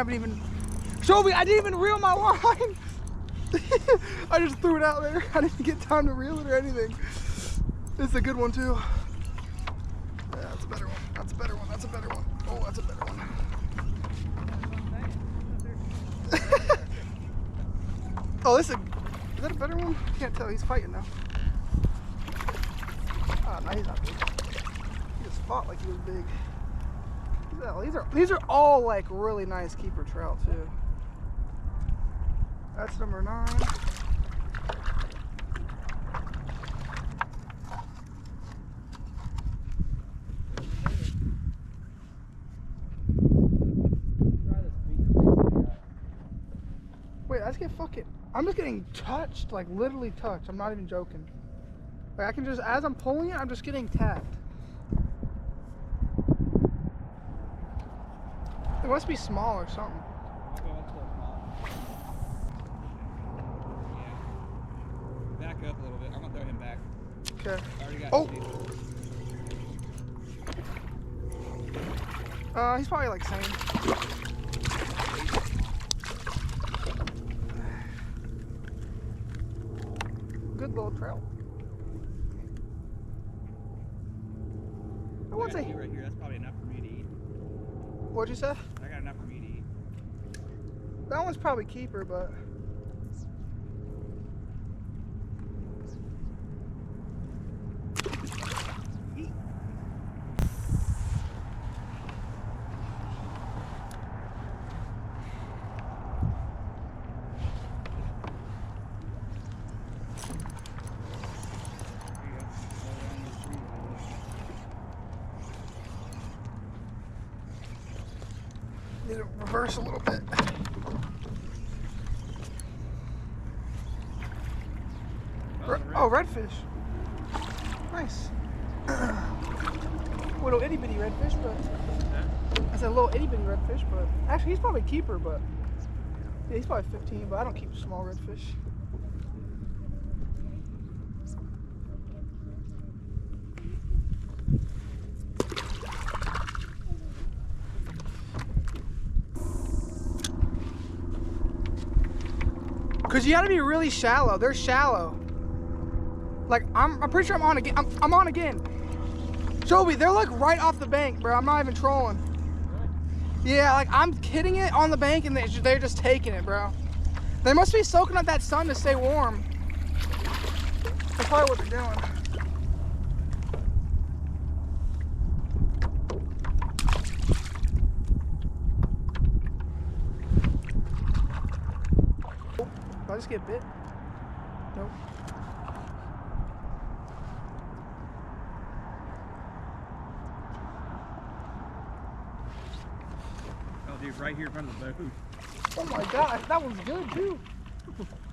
haven't even, Shelby, I didn't even reel my line. I just threw it out there. I didn't get time to reel it or anything. This is a good one too. Yeah, that's a better one. That's a better one. That's a better one. Oh, that's a better one. Oh, is that a better one? I can't tell. He's fighting now. Oh, no, he's not big. He just fought like he was big. These are all like really nice keeper trout too. That's number 9. Wait, I just get fucking. I'm just getting touched, like literally touched. I'm not even joking. Like I can just, as I'm pulling it, I'm just getting tapped. It must be small or something. Back up a little bit. I'm gonna throw him back. Okay. Oh! He's probably like same. Good little trout. I want to say. Right here. That's probably enough for me to eat. What'd you say? I got enough for me to eat. That one's probably keeper, but. Need to reverse a little bit. Oh, redfish. Nice. Little itty bitty redfish, but I said little itty bitty redfish, but actually he's probably keeper, but yeah, he's probably 15, but I don't keep small redfish. Cause you gotta be really shallow. They're shallow. Like I'm pretty sure I'm on again. I'm on again. Joby, they're like right off the bank, bro. I'm not even trolling. Yeah, like I'm hitting it on the bank and they're just taking it, bro. They must be soaking up that sun to stay warm. That's probably what they're doing. Did I just get bit? Nope. Oh, dude, right here in front of the boat. Oh my gosh, that one's good too.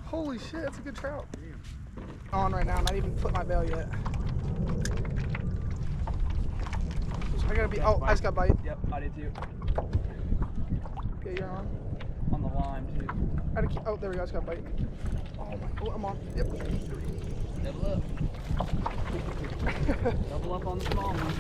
Holy shit, that's a good trout. On right now, I'm not even put my bail yet. I gotta be. Oh, I just got bite. Yep, I did too. Okay, you're on. On the line too. I gotta keep. Oh, there we go. I just got bite. Oh my. Oh, I'm on. Yep. Double up. Double up on the small one.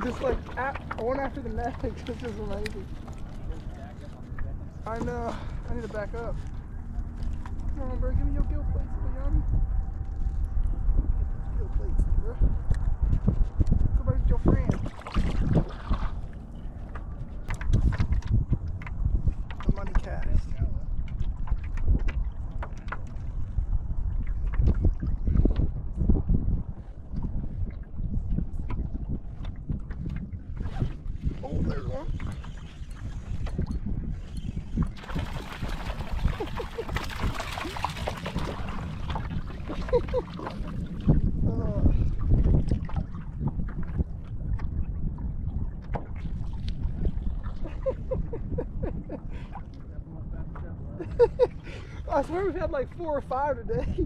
Just like one after the next, it's just amazing. I know. I need to back up. Come on, bro. Give me your gill plates, Leon. Gill plates, bro. Go back to your friend. The money cast. Oh, there's one. I swear we've had like 4 or 5 today.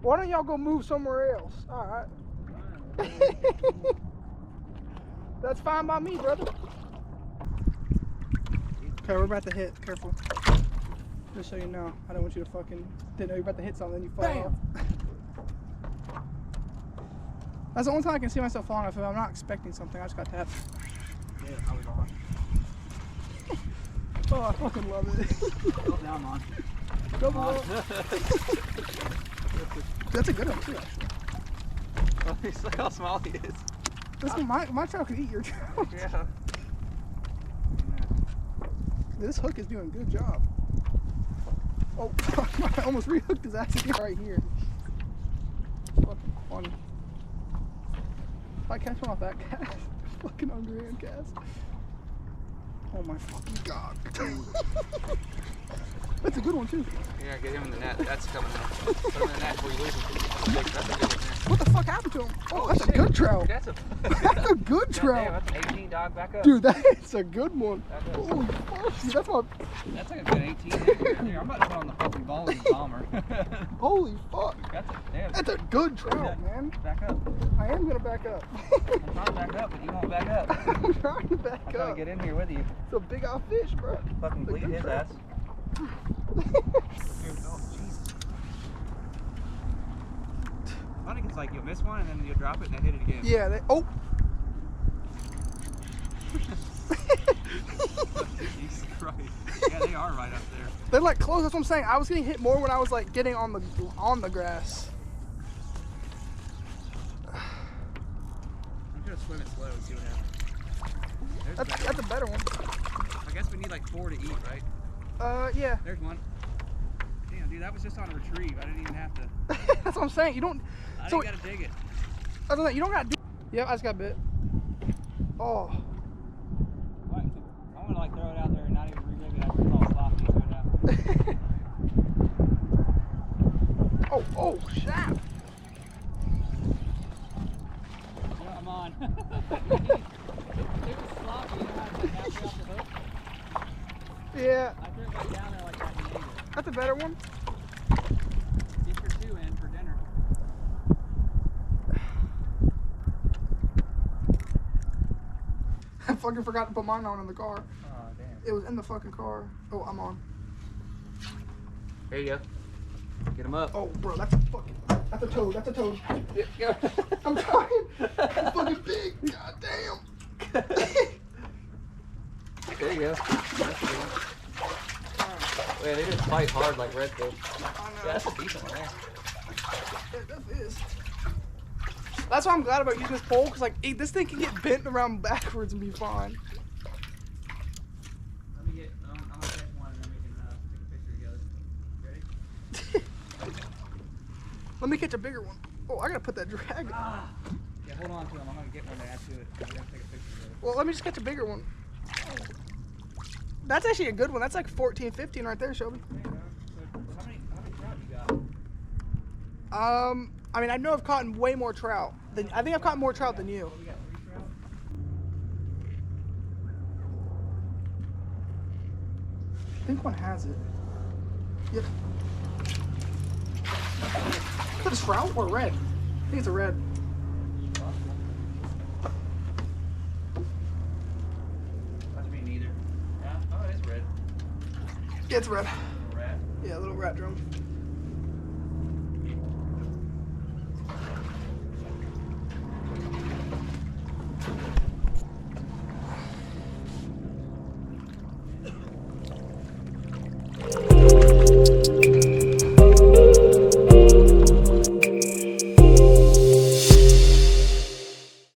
Why don't y'all go move somewhere else? Alright. That's fine by me, brother. Okay, we're about to hit. Careful. Just so you know. I don't want you to fucking... Didn't know you're about to hit something, then you fall off. That's the only time I can see myself falling off. If I'm not expecting something, I just got tapped. Yeah, I was on. Oh, I fucking love it. Go down, on. Double up. That's a good one too, actually. Oh, look how small he is. This one, my trout could eat your trout. Yeah. This hook is doing a good job. Oh, I almost rehooked his ass again right here. Fucking funny. If I catch one off that cast, fucking underhand cast. Oh my fucking god. That's a good one too. Yeah, get him in the net. That's coming out. Put him in the net before you lose him. That's a good one. What the fuck happened to him? Oh, that's shit. a good trout. That's a That's a good trout. Damn, that's an 18, dog. Back up. Dude, that's a good one. Back up. Holy fuck. Dude, that's my... That's like a good 18 right there. I'm about to put on the fucking bowling bomber. Holy fuck. Damn. That's a good trout, man. Back up. I am gonna back up. I'm trying to back up, but you won't back up. I'm trying to back I'm trying to up. get in here with you. It's a big old fish, bro. Fucking bleed his trout. ass. Oh, Jesus. Funny because like you'll miss one and then you'll drop it and then hit it again. Yeah, they... Oh! Jesus Christ. Yeah, they are right up there. They're like close, that's what I'm saying. I was getting hit more when I was like getting on the grass. I'm gonna swim it slow and see what happens. That's a better one. I guess we need like 4 to eat, right? Yeah. There's one. Damn, dude, that was just on a retrieve. I didn't even have to. That's what I'm saying. You don't... I So, didn't gotta dig it. I don't know, you don't gotta do... Yep, I just got bit. Oh. What? I'm gonna like throw it out there and not even re-rig it after it's all sloppy and see what happens. Oh, snap. Yeah, I'm on. It was sloppy, you know how to halfway off the hook? Yeah. I threw it back down there like that and ate it. That's a better one. Get your 2 in for dinner. I fucking forgot to put mine on in the car. Oh, damn. It was in the fucking car. Oh, I'm on. There you go. Get him up. Oh, bro, that's a fucking... That's a toad. That's a toad. Yeah. I'm trying. It's fucking big. God damn. There you go. That's a good one. Man, they just fight hard like redfish. Yeah, that's a decent one there. It definitely is. That's why I'm glad about using this pole, because like this thing can get bent around backwards and be fine. Let me get, I'm gonna catch one and then we can take a picture together. Ready? Let me catch a bigger one. Oh, I gotta put that drag. Ah. Yeah, hold on to him. I'm gonna get one to add to it. We're gonna take a picture together. Well, let me just catch a bigger one. That's actually a good one. That's like 14, 15 right there, Shelby. There you go. So how many trout you got? I mean, I know I've caught way more trout. I think I've caught more trout than you. We got 3 trout. I think one has it. Yep. Is that a trout or red? I think it's a red. Must be neither. Yeah. Oh, it is red. Yeah, it's red. Rat. Yeah, a little rat drum.